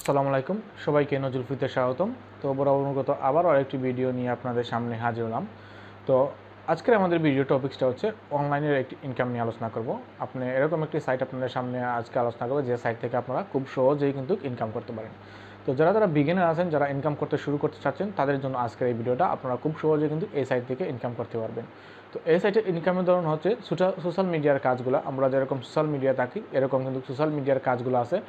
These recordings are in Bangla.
আসসালামু আলাইকুম সবাইকে নজরুল ফিতে স্বাগতম। তো বরাবরগত আবারও আরেকটি ভিডিও নিয়ে আপনাদের সামনে হাজির হলাম। তো আজকের আমাদের ভিডিও টপিকসটা হচ্ছে অনলাইনের একটি ইনকাম নিয়ে আলোচনা করব। আপনি এরকম একটি সাইট আপনাদের সামনে আজকে আলোচনা করব, যে সাইট থেকে আপনারা খুব সহজেই কিন্তু ইনকাম করতে পারেন। তো যারা বিগিনার আছেন, যারা ইনকাম করতে শুরু করতে চাচ্ছেন, তাদের জন্য আজকের এই ভিডিওটা। আপনারা খুব সহজে কিন্তু এই সাইট থেকে ইনকাম করতে পারবেন। তো এই সাইটের ইনকামের ধরন হচ্ছে সোশ্যাল মিডিয়ার কাজগুলো। আমরা যেরকম সোশ্যাল মিডিয়া থাকি, এরকম কিন্তু সোশ্যাল মিডিয়ার কাজগুলো আছে।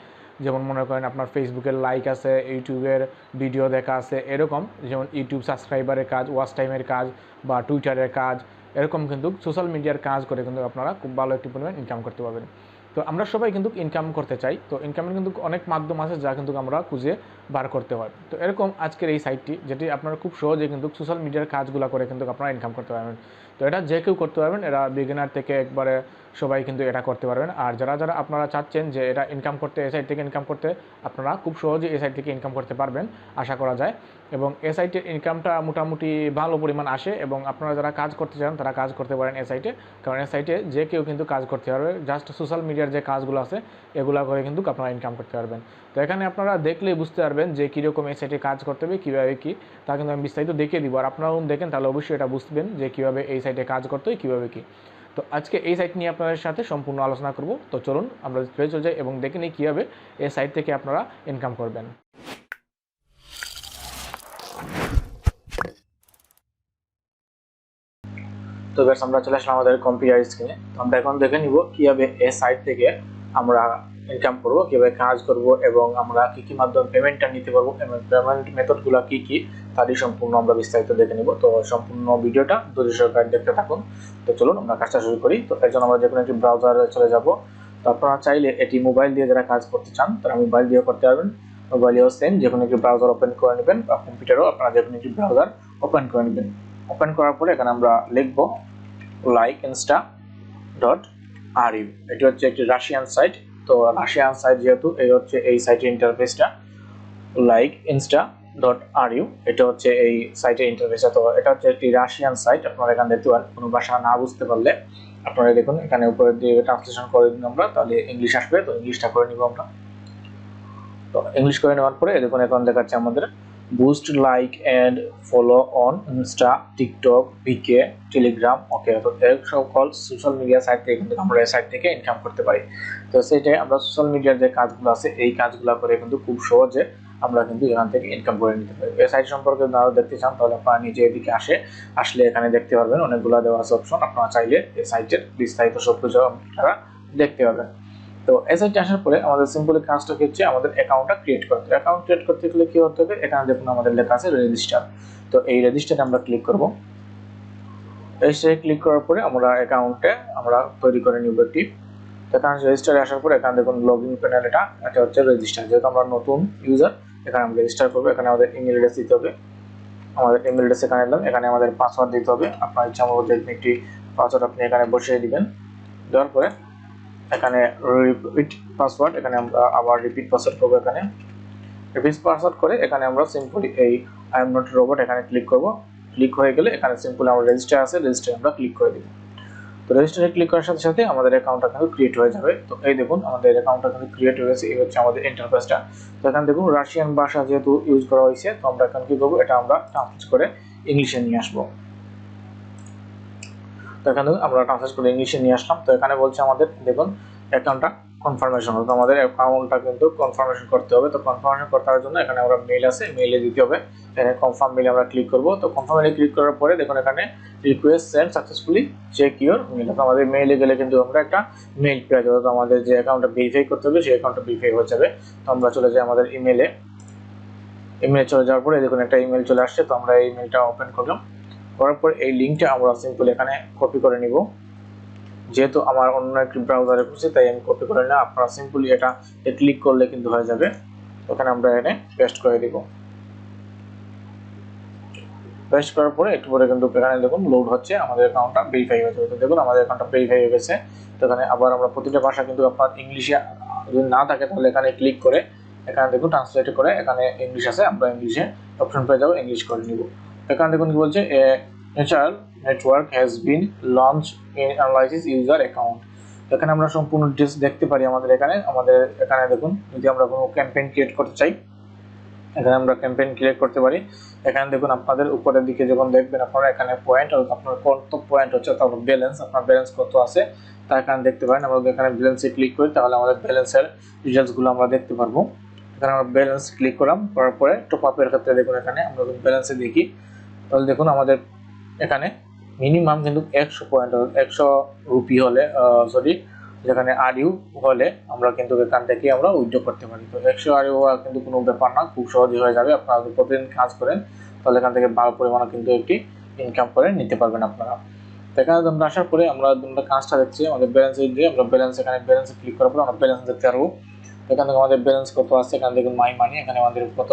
যেমন মনে করেন আপনার ফেসবুকের লাইক আছে, ইউটিউবের ভিডিও দেখা আছে, এরকম যেমন ইউটিউব সাবস্ক্রাইবারের কাজ, ওয়াচ টাইমের কাজ বা টুইটারের কাজ, এরকম কিন্তু সোশ্যাল মিডিয়ার কাজ করে কিন্তু আপনারা খুব ভালো একটি পরিমাণ ইনকাম করতে পারবেন। তো আমরা সবাই কিন্তু ইনকাম করতে চাই। তো ইনকামের কিন্তু অনেক মাধ্যম আছে যা কিন্তু আমরা খুঁজে বার করতে হয়। তো এরকম আজকের এই সাইটটি, যেটি আপনারা খুব সহজে কিন্তু সোশ্যাল মিডিয়ার কাজগুলো করে কিন্তু আপনারা ইনকাম করতে পারবেন। তো এটা যে কেউ করতে পারবেন, এরা বিগিনার থেকে একবারে সবাই কিন্তু এটা করতে পারবেন। আর যারা আপনারা চাচ্ছেন যে এটা ইনকাম করতে, এই সাইট থেকে ইনকাম করতে, আপনারা খুব সহজে এই সাইট থেকে ইনকাম করতে পারবেন আশা করা যায়। এবং এই সাইটের ইনকামটা মোটামুটি ভালো পরিমাণ আসে, এবং আপনারা যারা কাজ করতে চান তারা কাজ করতে পারেন এই সাইটে। কারণ এই সাইটে যে কেউ কিন্তু কাজ করতে পারবে, জাস্ট সোশ্যাল মিডিয়ার যে কাজগুলো আছে এগুলো করে কিন্তু আপনারা ইনকাম করতে পারবেন। তো এখানে আপনারা দেখলেই বুঝতে পারবেন যে কীরকম এই সাইটে কাজ করতে হবে, কীভাবে কী, তা কিন্তু আমি বিস্তারিত দেখিয়ে দিব। আর আপনারাও দেখেন তাহলে অবশ্যই এটা বুঝবেন যে কীভাবে এই সাইটে কাজ করতে হয়, কীভাবে কী। তো আজকে এই সাইট নিয়ে আপনাদের সাথে সম্পূর্ণ আলোচনা করব। তো চলুন আমরা চলে যাই এবং দেখে নিই কীভাবে এই সাইট থেকে আপনারা ইনকাম করবেন। তো বেশ, আমরা চলে আসলাম আমাদের কম্পিউটার স্ক্রিনে। তো আমরা এখন দেখে নিব কীভাবে এই সাইট থেকে আমরা ইনকাম করব, কীভাবে কাজ করব, এবং আমরা কী কী মাধ্যমে পেমেন্টটা নিতে পারবো এবং পেমেন্ট মেথডগুলো কী কী, তারই সম্পূর্ণ আমরা বিস্তারিত দেখে নিব। তো সম্পূর্ণ ভিডিওটা ধৈর্য সহকারে দেখতে থাকুন। তো চলুন আমরা কাজটা শুরু করি। তো এর জন্য আমরা যে কোনো একটি ব্রাউজারে চলে যাব। তো আপনারা চাইলে এটি মোবাইল দিয়ে যারা কাজ করতে চান তারা মোবাইল দিয়েও করতে পারবেন। মোবাইলেও সেম যে কোনো একটি ব্রাউজার ওপেন করে নেবেন, বা কম্পিউটারেও আপনারা যে কোনো একটি ব্রাউজার ওপেন করে নেবেন। ওপেন করার পরে এখানে আমরা লিখব likeinsta.ru। এটি হচ্ছে একটি রাশিয়ান সাইট। তো রাশিয়ান সাইট যেহেতু, এই হচ্ছে এই সাইটের ইন্টারফেসটা likeinsta.ru। এটা হচ্ছে এই সাইটের ইন্টারফেসটা। তো এটা হচ্ছে একটি রাশিয়ান সাইট। আপনারা এখানে দেখতে পারেন, কোনো ভাষা না বুঝতে পারলে আপনারা দেখুন এখানে উপরে দিয়ে ট্রান্সলেশন করে দিন আমরা, তাহলে ইংলিশ আসবে। তো ইংলিশটা করে নিব আমরা। তো ইংলিশ করে নেওয়ার পরে দেখুন এখন দেখাচ্ছে আমাদের boost like and follow on Insta, TikTok, VK, Telegram. Okay, তো এর সকল সোশ্যাল মিডিয়া সাইট থেকে কিন্তু আমরা এই সাইট থেকে ইনকাম করতে পারি। তো সেটাই আমরা সোশ্যাল মিডিয়ার যে কাজগুলো আছে এই কাজগুলো করে কিন্তু খুব সহজে আমরা কিন্তু এখান থেকে ইনকাম করে নিতে পারি। এই সাইট সম্পর্কে আরো দেখতে চান তাহলে আপনারা নিজে এদিকে আসলে এখানে দেখতে পারবেন, অনেকগুলো দেওয়া আছে অপশন। আপনারা চাইলে এই সাইটের বিস্তারিত সবকিছু আপনারা দেখতে পাবেন। তো এই সাইটে আসার পরে আমাদের সিম্পলি কাজটা হচ্ছে আমাদের অ্যাকাউন্টটা ক্রিয়েট করতে। অ্যাকাউন্ট ক্রিয়েট করতে গেলে কি করতে হবে, এখানে দেখুন আমাদের লেখা আছে রেজিস্টার। তো এই রেজিস্টারে আমরা ক্লিক করব। রেজিস্টারে ক্লিক করার পরে আমরা অ্যাকাউন্টে আমরা তৈরি করে নিব একটি। এখানে রেজিস্টারে আসার পরে এখানে দেখুন লগইন প্যানেল, এটা হচ্ছে রেজিস্টার। যেহেতু আমরা নতুন ইউজার, এখানে আমরা রেজিস্টার করব। এখানে আমাদের ইমেল অ্যাড্রেস দিতে হবে। আমাদের ইমেল অ্যাড্রেস এখানে দিলাম। এখানে আমাদের পাসওয়ার্ড দিতে হবে। আপনার ইচ্ছা মতো যে একটি পাসওয়ার্ড আপনি এখানে বসিয়ে দিবেন। দেওয়ার পরে এখানে রিপিট পাসওয়ার্ড, এখানে আমরা আবার রিপিট পাসওয়ার্ড করব। এখানে রিপিট পাসওয়ার্ড করে এখানে আমরা সিম্পলি এই আই এম নট রোবট এখানে ক্লিক করব। ক্লিক হয়ে গেলে এখানে সিম্পলি আমরা রেজিস্টার আছে, রেজিস্টারে আমরা ক্লিক করে দিব। তো রেজিস্টারে ক্লিক করার সাথে সাথে আমাদের অ্যাকাউন্টটা কিন্তু ক্রিয়েট হয়ে যাবে। তো এই দেখুন আমাদের অ্যাকাউন্টটা কিন্তু ক্রিয়েট হয়ে গেছে। এই হচ্ছে আমাদের ইন্টারফেসটা। তো এখানে দেখুন রাশিয়ান ভাষা যেহেতু ইউজ করা হয়েছে, তো আমরা এখন কি করব, এটা আমরা ট্রান্সলেট করে ইংলিশে নিয়ে আসবো। তো এখানে আমরা ট্রান্সলেট করে ইংলিশে নিয়ে আসলাম। তো এখানে বলছে আমাদের দেখুন অ্যাকাউন্টটা কনফার্মেশন হবে। তো আমাদের অ্যাকাউন্টটা কিন্তু কনফার্মেশন করতে হবে। তো কনফার্মেশন করার জন্য এখানে আমরা মেইল আছে, মেইলে দিতে হবে। এখানে কনফার্ম মেইলে আমরা ক্লিক করব। তো কনফার্ম মেইলে ক্লিক করার পরে দেখুন এখানে request send successfully, check your mail. তো আমাদের মেইলে গেলে কিন্তু আমরা একটা মেইল পেয়ে যাবো। তো আমাদের যে অ্যাকাউন্টটা ভেরিফাই করতে হবে সেই অ্যাকাউন্টটা ভেরিফাই হয়ে যাবে। তো আমরা চলে যাই আমাদের ইমেলে। ইমেলে চলে যাওয়ার পরে দেখুন একটা ইমেল চলে আসছে। তো আমরা এই ইমেলটা ওপেন করলাম। করার পর এই লিঙ্কটা আমরা সিম্পলি এখানে কপি করে নিব। যেহেতু আমার অন্য একটি ব্রাউজারে খুঁজছি তাই আমি কপি করে নিলাম। আপনারা সিম্পলি এটা ক্লিক করলে কিন্তু হয়ে যাবে। ওখানে আমরা এখানে পেস্ট করে দিব। পেস্ট করার পরে একটু পরে কিন্তু এখানে দেখুন লোড হচ্ছে, আমাদের অ্যাকাউন্টটা ভেরিফাই হয়ে যাবে। তো দেখুন আমাদের অ্যাকাউন্টটা ভেরিফাই হয়ে গেছে। তো এখানে আবার আমরা প্রতিটা ভাষা কিন্তু আপনার ইংলিশে যদি না থাকে তাহলে এখানে ক্লিক করে এখানে দেখুন ট্রান্সলেট করে এখানে ইংলিশ আছে, আমরা ইংলিশে অপশন পেয়ে যাবো, ইংলিশ করে নিব। এখানে দেখুন কি বলছে, natural network has been launch in analysis user account. এখানে আমরা সম্পূর্ণ ডিটেইলস দেখতে পারি। আমাদের এখানে দেখুন, যদি আমরা কোনো ক্যাম্পেইন ক্রিয়েট করতে চাই, এখানে আমরা ক্যাম্পেইন ক্রিয়েট করতে পারি। এখানে দেখুন আপনাদের উপরের দিকে যখন দেখবেন আপনারা, এখানে পয়েন্ট আর আপনার কত পয়েন্ট হচ্ছে, তারপর ব্যালেন্স, আপনার ব্যালেন্স কত আছে তা এখানে দেখতে পারেন। আমরা এখানে ব্যালেন্সে ক্লিক করি, তাহলে আমাদের ব্যালেন্সের ডিটেইলসগুলো আমরা দেখতে পারবো। এখানে আমরা ব্যালেন্স ক্লিক করলাম, করার পরে টপ আপের ক্ষেত্রে দেখুন এখানে আমরা ব্যালেন্সে দেখি, তাহলে দেখুন আমাদের এখানে মিনিমাম কিন্তু 100 পয়েন্ট, 100 রুপি হলে যেখানে আরইউ হলে আমরা কিন্তু এখান থেকে আমরা উইথড্র করতে পারি। তো 100 আরইউ হওয়া কিন্তু কোনো ব্যাপার না, খুব সহজে হয়ে যাবে। আপনারা যদি প্রতিদিন কাজ করেন তাহলে এখান থেকে ভালো পরিমাণে কিন্তু একটি ইনকাম করে নিতে পারবেন আপনারা। তো এখানে আমরা আসার পরে আমরা কাজটা দেখছি, আমাদের ব্যালেন্সে দিয়ে আমরা এখানে ব্যালেন্সে ক্লিক করার পর আমরা ব্যালেন্স দেখতে পারবো। এখান থেকে আমাদের ব্যালেন্স কত আছে, এখানে দেখুন মাই মানি, এখানে আমাদের কত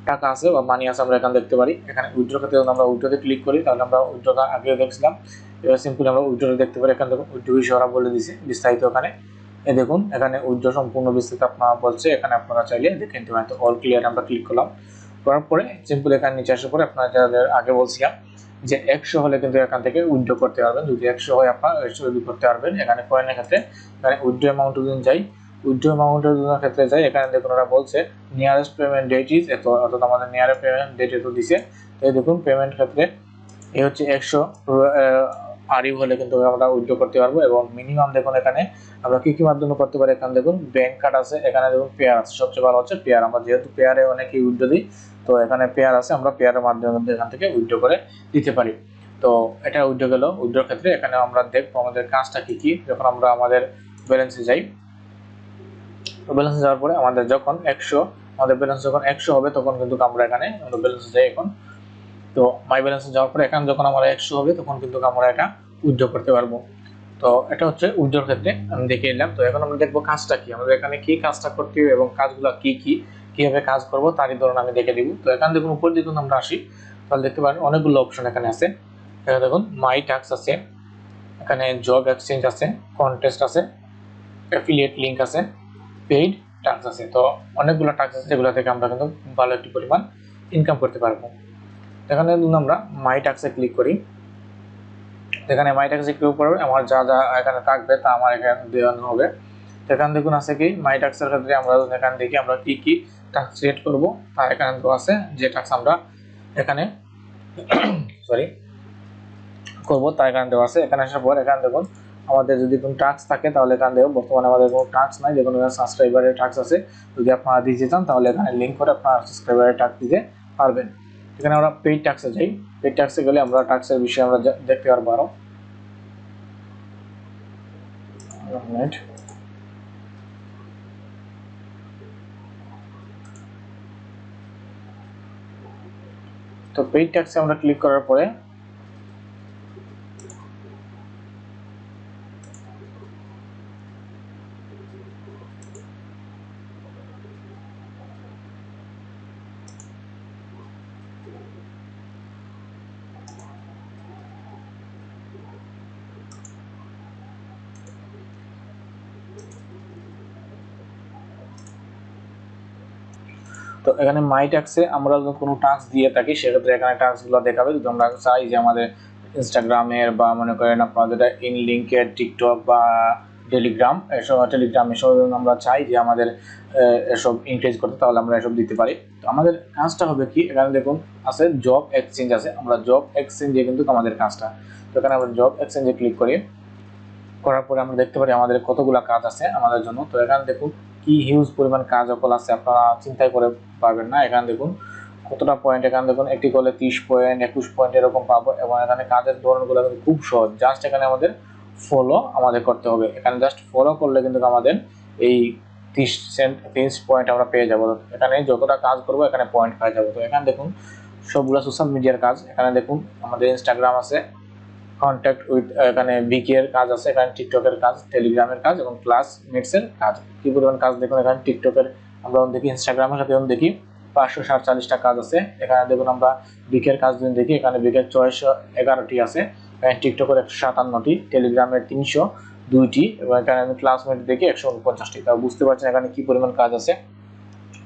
টাকা আছে বা মানি আছে আমরা এখানে দেখতে পারি। এখানে উইথড্র ক্ষেত্রে যখন আমরা উইথড্রতে ক্লিক করি, তাহলে আমরা উইথড্রটা আগেও দেখছিলাম, এবার সিম্পলি আমরা উইথড্রটা দেখতে পারি। এখানে দেখুন উইথড্র বিষয়ে ওরা বলে দিয়েছে বিস্তারিত। এখানে দেখুন এখানে উইথড্র সম্পূর্ণ বিস্তারিত আপনারা বলছে, এখানে আপনারা চাইলে দেখে নিতে পারেন। তো অল ক্লিয়ার আমরা ক্লিক করলাম, করার পরে সিম্পলি এখানে নিচে আসার পরে আপনারা যাদের আগে বলছিলাম যে 100 হলে কিন্তু এখান থেকে উইথড্র করতে পারবেন। যদি 100 হয় আপনারা উইথড্র করতে পারবেন। এখানে কয়েনের ক্ষেত্রে এখানে উইথড্র অ্যামাউন্ট যদি যাই, উইথড্র অ্যামাউন্টের ক্ষেত্রে যাই, এখানে দেখুন ওরা বলছে নিয়ারেস্ট পেমেন্ট ডেট ইজ এত, অর্থাৎ আমাদের নিয়ারেস্ট পেমেন্ট ডেট এত দিছে। তাই দেখুন পেমেন্ট ক্ষেত্রে এই হচ্ছে 100 আরইউ হলে কিন্তু আমরা উইথড্র করতে পারবো। এবং মিনিমাম দেখুন এখানে আমরা কি মাধ্যমে করতে পারি, এখানে দেখুন ব্যাংক কার্ড আছে, এখানে দেখুন পেয়ার আছে, সবচেয়ে ভালো হচ্ছে পেয়ার। আমরা যেহেতু পেয়ারে অনেকেই উইথড্র দিই, তো এখানে পেয়ার আছে, আমরা পেয়ারের মাধ্যমে কিন্তু এখান থেকে উইথড্র করে দিতে পারি। তো এটা উইথড্র গেল। উইথড্রর ক্ষেত্রে এখানে আমরা দেখবো আমাদের কাজটা কি। যখন আমরা আমাদের ব্যালেন্সে যাই, ব্যালেন্সে যাওয়ার পরে আমাদের যখন 100 আমাদের ব্যালেন্স যখন 100 হবে, তখন কিন্তু আমরা এখানে ব্যালেন্সে যাই এখন। তো মাই ব্যালেন্সে যাওয়ার পরে এখানে যখন আমার 100 হবে, তখন কিন্তু আমরা এটা উইথড্র করতে পারবো। তো এটা হচ্ছে উইথড্রর ক্ষেত্রে আমি দেখে নিলাম। তো এখন আমরা দেখবো কাজটা কি, আমাদের এখানে কি কাজটা করতে হবে এবং কাজগুলো কিভাবে কাজ করব তারই ধরুন আমি দেখে দিব। তো এখানে দেখুন উপর দিকে আমরা আসি, তাহলে দেখতে পারেন অনেকগুলো অপশন এখানে আছে। এখানে দেখুন মাই টাস্ক আছে, এখানে জব এক্সচেঞ্জ আছে, কন্টেস্ট আছে, অ্যাফিলিয়েট লিংক আছে, পেইড টাস্ক আছে। তো অনেকগুলো টাস্ক আছে যেগুলো থেকে আমরা কিন্তু ভালো একটি পরিমাণ ইনকাম করতে পারবো। এখানে আমরা মাই টাস্কে ক্লিক করি, এখানে মাই টাস্কে ক্লিক করবে, আমার যা যা এখানে থাকবে তা আমার এখানে দেওয়ানো হবে। এখানে দেখুন আছে কি মাই টাস্কের ক্ষেত্রে আমরা এখানে দেখি আমরা কি টাস্ক ক্রিয়েট করব, তা এখানে তো আছে যে টাস্ক আমরা এখানে করব তা এখানে দেওয়া আছে। এখানে আসার পর এখানে দেখুন আমাদের যদি কোনো টাস্ক থাকে তাহলে এখানে দেখুন, বর্তমানে আমাদের কোনো টাস্ক নাই, যে কোনো সাবস্ক্রাইবারের টাস্ক আছে। যদি আপনারা দিতে চান তাহলে এখানে লিঙ্ক করে আপনারা সাবস্ক্রাইবারের টাস্ক দিতে পারবেন। এখানে আমরা পেইড টাস্কে যাই, পেইড টাস্কে গেলে আমরা টাস্কের বিষয়ে আমরা দেখতে পারবো আরো। তো পেইড টাস্কে আমরা ক্লিক করার পরে তো এখানে মাই টাস্কে আমরা যদি কোনো টাস্ক দিয়ে থাকি, সেক্ষেত্রে এখানে টাস্কগুলো দেখাবে। যদি আমরা চাই যে আমাদের ইনস্টাগ্রামের বা মনে করেন আপনাদের ইন লিঙ্কের টিকটক বা টেলিগ্রাম এসব আমরা চাই যে আমাদের এসব ইনক্রিজ করতে, তাহলে আমরা এসব দিতে পারি। তো আমাদের কাজটা হবে কি, এখানে দেখুন আছে জব এক্সচেঞ্জ আছে, আমরা জব এক্সচেঞ্জে কিন্তু আমাদের কাজটা। তো এখানে আমরা জব এক্সচেঞ্জে ক্লিক করি, করার পরে আমরা দেখতে পারি আমাদের কতগুলো কাজ আছে আমাদের জন্য। তো এখানে দেখুন কি হিউজ পরিমাণ কাজ সকল আছে, আপনারা চিন্তাই করে পারবেন না। এখানে দেখুন কতটা পয়েন্ট, এখানে দেখুন একটি করলে 30 পয়েন্ট 21 পয়েন্ট এরকম পাবো। এবং এখানে কাজের ধরনগুলো কিন্তু খুব সহজ, জাস্ট এখানে আমাদের ফলো করতে হবে। এখানে জাস্ট ফলো করলে কিন্তু আমাদের এই 30 পয়েন্ট আমরা পেয়ে যাবো। এখানে যতটা কাজ করবো এখানে পয়েন্ট পেয়ে যাবো। তো এখানে দেখুন সবগুলো সোশ্যাল মিডিয়ার কাজ, এখানে দেখুন আমাদের ইনস্টাগ্রাম আছে, কন্ট্যাক্ট উইথ, এখানে বিকি এর কাজ আছে, এখানে টিকটকের কাজ, টেলিগ্রামের কাজ এবং ক্লাসমেটস এর কাজ। কি পরিমাণ কাজ দেখুন, এখানে টিকটকের আমরা দেখি, ইনস্টাগ্রামের সাথে দেখি 547টা কাজ আছে। এখানে দেখুন আমরা বিকের কাজ যদি দেখি, এখানে বিকের 611টি আছে, এখানে টিকটকের 157টি, টেলিগ্রামের 302টি এবং এখানে আমি ক্লাসমেট দেখি 149টি। তাও বুঝতে পারছেন এখানে কি পরিমাণ কাজ আছে।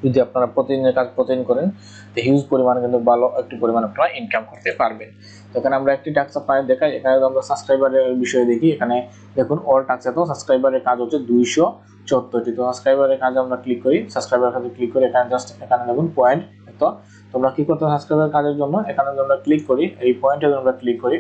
যদি আপনারা প্রতিদিনের কাজ প্রতিদিন করেন তো হিউজ পরিমাণে কিন্তু ভালো একটু পরিমাণ আপনারা ইনকাম করতে পারবেন। তো এখানে আমরা একটি টাস্ক আপনাদের দেখাই। এখানে আমরা সাবস্ক্রাইবারের বিষয়ে দেখি। এখানে দেখুন অল টাস্ক এত সাবস্ক্রাইবারের কাজ হচ্ছে 274টি। তো সাবস্ক্রাইবারের কাজে আমরা ক্লিক করি, সাবস্ক্রাইবারের কাজে ক্লিক করে এখানে জাস্ট এখানে দেখুন পয়েন্ট। তো তোমরা কি করতে হবে সাবস্ক্রাইবারের কাজের জন্য এখানে আমরা ক্লিক করি, এই পয়েন্টে আমরা ক্লিক করি,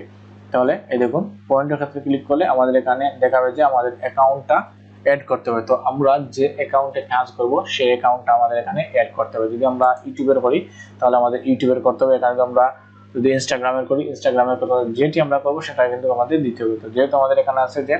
তাহলে এই দেখুন পয়েন্টের ক্ষেত্রে ক্লিক করলে আমাদের এখানে দেখাবে যে আমাদের অ্যাকাউন্টটা অ্যাড করতে হবে। তো আমরা যে অ্যাকাউন্টে কাজ করব সেই অ্যাকাউন্টটা আমাদের এখানে অ্যাড করতে হবে। যদি আমরা ইউটিউবের করি তাহলে আমাদের ইউটিউবের করতে হবে। এখানে আমরা যদি ইনস্টাগ্রামের করি ইনস্টাগ্রামের করতে হবে, যেটি আমরা করবো সেটা কিন্তু আমাদের দিতে হবে। তো যেহেতু আমাদের এখানে আছে যে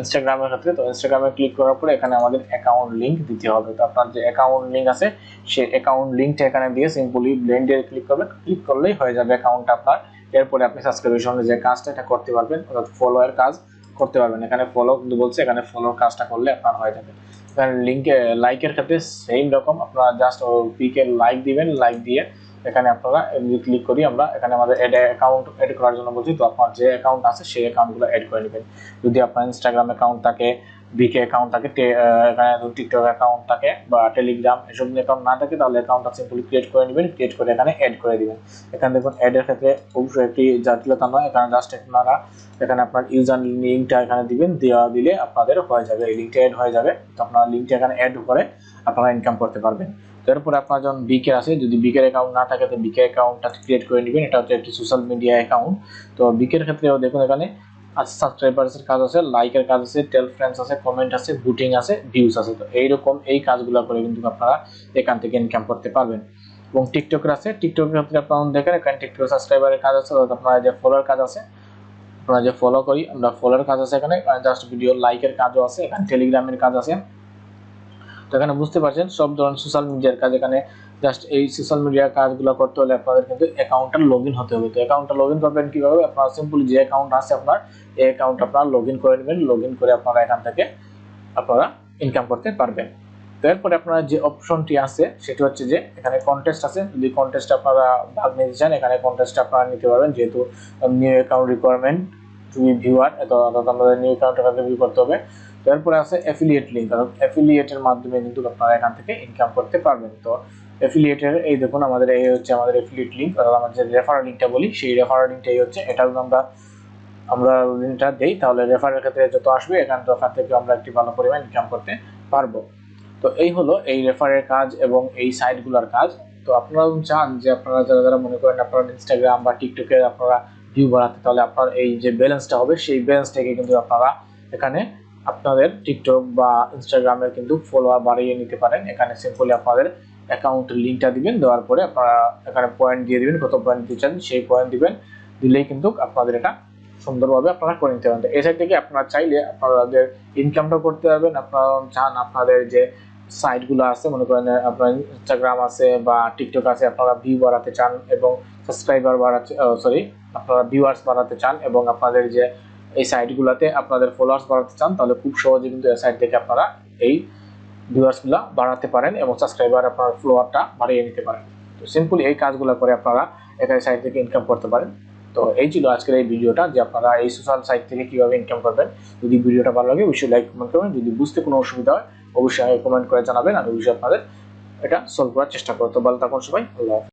ইনস্টাগ্রামের ক্ষেত্রে, তো ইনস্টাগ্রামে ক্লিক করার পরে এখানে আমাদের অ্যাকাউন্ট লিংক দিতে হবে। তো আপনার যে অ্যাকাউন্ট লিংক আছে সেই অ্যাকাউন্ট লিংকটা এখানে দিয়ে সিম্পলি ব্লেন্ডে ক্লিক করবেন, ক্লিক করলেই হয়ে যাবে অ্যাকাউন্টটা আপনার। এরপরে আপনি সাবস্ক্রিপশনের যে কাজটা এটা করতে পারবেন, অর্থাৎ ফলোয়ার কাজ করতে পারবেন। এখানে ফলো কিন্তু বলছে, এখানে ফলোর কাজটা করলে আপনার হয়ে যাবে। এখানে লিংকে লাইকের ক্ষেত্রে সেম রকম, আপনারা জাস্ট পিকে লাইক দিবেন, লাইক দিয়ে এখানে আপনারা ক্লিক করি আমরা, এখানে আমাদের অ্যাকাউন্ট এড করার জন্য বলছি। তো আপনার যে অ্যাকাউন্ট আছে সেই অ্যাকাউন্টগুলো অ্যাড করে নেবেন। যদি আপনার ইনস্টাগ্রাম অ্যাকাউন্ট থাকে, বিকে অ্যাকাউন্ট থাকে, এখানে টিকটক অ্যাকাউন্ট থাকে বা টেলিগ্রাম এসব অ্যাকাউন্ট না থাকে তাহলে অ্যাকাউন্টটা সিম্পলি ক্রিয়েট করে নেবেন, ক্রিয়েট করে এখানে অ্যাড করে দিবেন। এখানে দেখুন অ্যাডের ক্ষেত্রে অবশ্যই একটি জটিলতা নয়, এখানে জাস্ট আপনারা এখানে আপনার ইউজার লিঙ্কটা এখানে দিবেন, দেওয়া দিলে আপনাদের হয়ে যাবে, এই লিঙ্কটা অ্যাড হয়ে যাবে। তো আপনারা লিঙ্কটা এখানে অ্যাড করে আপনারা ইনকাম করতে পারবেন। এরপরে আপনার যখন বিকের আছে, যদি বিকের অ্যাকাউন্ট না থাকে তো বিকে অ্যাকাউন্টটা ক্রিয়েট করে নেবেন। এটা হচ্ছে একটি সোশ্যাল মিডিয়া অ্যাকাউন্ট। তো বিকের ক্ষেত্রেও দেখুন এখানে সাবস্ক্রাইবার্সের কাজ আছে, লাইকের কাজ আছে, টেল ফ্রেন্ডস আছে, কমেন্ট আছে, বুটিং আছে, ভিউজ আছে। তো এইরকম এই কাজগুলো করে কিন্তু আপনারা এখান থেকে ইনকাম করতে পারবেন। এবং টিকটকের আছে, টিকটকের ক্ষেত্রে আপনারা দেখেন এখানে টিকটক সাবস্ক্রাইবারের কাজ আছে, আপনারা যে ফলোয়ার কাজ আছে, আপনারা যে ফলো করি আমরা ফলোয়ার কাজ আছে, এখানে জাস্ট ভিডিও লাইকের কাজও আছে, এখানে টেলিগ্রামের কাজ আছে। তো এখানে বুঝতে পারছেন সব ধরনের সোশ্যাল মিডিয়ার কাজ। এখানে জাস্ট এই সোশ্যাল মিডিয়ার কাজগুলো করতে হলে আপনাদের কিন্তু অ্যাকাউন্টটা লগইন হতে হবে। তো অ্যাকাউন্টটা লগইন করবেন কিভাবে, আপনারা সিম্পলি যে অ্যাকাউন্ট আছে আপনার এই অ্যাকাউন্ট আপনারা লগইন করে নেবেন, লগইন করে আপনারা এখান থেকে আপনারা ইনকাম করতে পারবেন। তো এরপরে আপনারা যে অপশনটি আছে সেটি হচ্ছে যে এখানে কন্টেস্ট আছে, যদি কন্টেস্টে আপনারা ভাগ নিতে চান এখানে কন্টেস্টে আপনারা নিতে পারবেন। যেহেতু new account requirement to be viewer, অর্থাৎ আমাদের নিউ অ্যাকাউন্ট রিভিউ করতে হবে। তারপরে আছে অ্যাফিলিয়েট লিংক, অর্থাৎ অ্যাফিলিয়েটের মাধ্যমে কিন্তু আপনারা এখান থেকে ইনকাম করতে পারবেন। তো অ্যাফিলিয়েটের এই দেখুন আমাদের এই হচ্ছে আমাদের অ্যাফিলিয়েট লিংক, অর্থাৎ আমরা যে রেফারেল লিংকটা বলি সেই রেফারেল লিংকটাই হচ্ছে এটা। আমরা লিংকটা দেই তাহলে রেফারের ক্ষেত্রে যত আসবে এখান থেকে আমরা একটি ভালো পরিমাণ ইনকাম করতে পারবো। তো এই হলো এই রেফারের কাজ এবং এই সাইটগুলোর কাজ। তো আপনারা চান যে আপনারা যারা মনে করেন আপনারা ইনস্টাগ্রাম বা টিকটকে আপনারা ভিউ বাড়াতে, তাহলে আপনার এই যে ব্যালেন্সটা হবে সেই ব্যালেন্স থেকে কিন্তু আপনারা এখানে আপনাদের টিকটক বা ইনস্টাগ্রামের কিন্তু ফলোয়ার বাড়িয়ে নিতে পারেন। এখানে সিম্পলি আপনাদের অ্যাকাউন্টের লিঙ্কটা দিবেন, দেওয়ার পরে আপনারা এখানে পয়েন্ট দিয়ে দিবেন, কত পয়েন্ট দিতে চান সেই পয়েন্ট দিবেন, দিলেই কিন্তু আপনাদের এটা সুন্দরভাবে আপনারা করে নিতে পারেন। এই সাইড থেকে আপনারা চাইলে আপনাদের ইনকামটা করতে পারবেন। আপনারা চান আপনাদের যে সাইটগুলো আছে, মনে করেন আপনার ইনস্টাগ্রাম আছে বা টিকটক আছে, আপনারা ভিউ বাড়াতে চান এবং সাবস্ক্রাইবার বাড়াতে আপনারা ভিউয়ার্স বাড়াতে চান এবং আপনাদের যে এই সাইটগুলোতে আপনাদের ফলোয়ার্স বাড়াতে চান, তাহলে খুব সহজে কিন্তু এই সাইট থেকে আপনারা এই ভিউয়ার্সগুলো বাড়াতে পারেন এবং সাবস্ক্রাইবার আপনার ফলোয়ারটা বাড়িয়ে নিতে পারেন। তো সিম্পলি এই কাজগুলো করে আপনারা এখানে সাইট থেকে ইনকাম করতে পারেন। তো এই ছিল আজকের এই ভিডিওটা, যে আপনারা এই সোশ্যাল সাইট থেকে কিভাবে ইনকাম করবেন। যদি ভিডিওটা ভালো লাগে অবশ্যই লাইক কমেন্ট করবেন, যদি বুঝতে কোনো অসুবিধা হয় অবশ্যই কমেন্ট করে জানাবেন, আমি অবশ্যই আপনাদের এটা সলভ করার চেষ্টা করব। তো ভালো থাকুন সবাই, আল্লাহ হাফেজ।